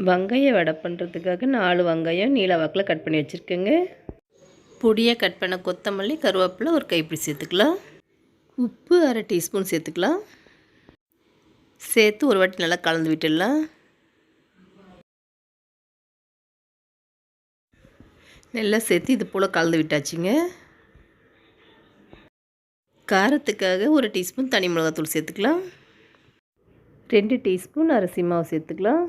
வெங்காய வடை பண்ணுறதுக்காக 4 வெங்காயம் நீல வாக்கில் கட் பண்ணி வச்சுருக்கேங்க. பொடியாக கட் பண்ண கொத்தமல்லி, கருவேப்பிலை ஒரு கைப்பிடி சேர்த்துக்கலாம். உப்பு அரை டீஸ்பூன் சேர்த்துக்கலாம். சேர்த்து ஒரு வாட்டி நல்லா கலந்து விட்டுடலாம். நல்லா சேர்த்து இது போல் கலந்து விட்டாச்சுங்க. காரத்துக்காக ஒரு டீஸ்பூன் தனி மிளகாத்தூள் சேர்த்துக்கலாம். 2 டீஸ்பூன் அரிசி மாவு சேர்த்துக்கலாம்.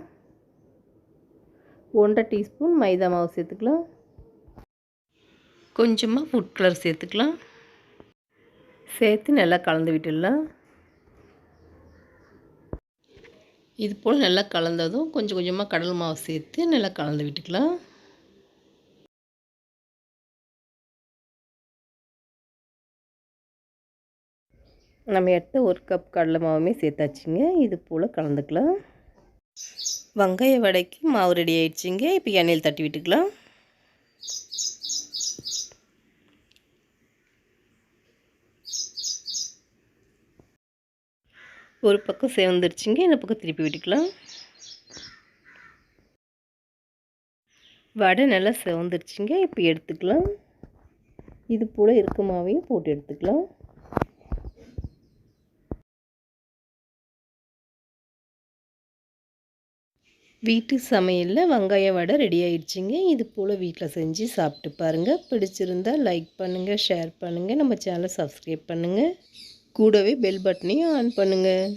1/2 டீஸ்பூன் மைதா மாவு சேர்த்துக்கலாம். கொஞ்சமாக ஃபுட் கலர் சேர்த்துக்கலாம். சேர்த்து நல்லா கலந்து விட்டுடலாம். இது போல் நல்லா கலந்ததும் கொஞ்சம் கொஞ்சமாக கடலை மாவு சேர்த்து நல்லா கலந்து விட்டுக்கலாம். நம்ம எடுத்த 1 கப் கடலை மாவுமே சேர்த்தாச்சுங்க. இது போல் கலந்துக்கலாம். வெங்காய வடைக்கு மாவு ரெடி ஆயிடுச்சுங்க. இப்போ எண்ணெயில் தட்டி விட்டுக்கலாம். ஒரு பக்கம் சேர்ந்துருச்சுங்க. இந்த பக்கம் திருப்பி விட்டுக்கலாம். வடை நல்லா செவந்துருச்சுங்க. இப்போ எடுத்துக்கலாம். இது போல் இருக்க மாவையும் போட்டு எடுத்துக்கலாம். வீட்டு சமையலில் வெங்காய வடை ரெடி ஆயிடுச்சுங்க. இது போல் வீட்டில் செஞ்சு சாப்பிட்டு பாருங்கள். பிடிச்சிருந்தால் லைக் பண்ணுங்கள், ஷேர் பண்ணுங்கள், நம்ம சேனலை சப்ஸ்கிரைப் பண்ணுங்கள். கூடவே பெல் பட்டனையும் ஆன் பண்ணுங்கள்.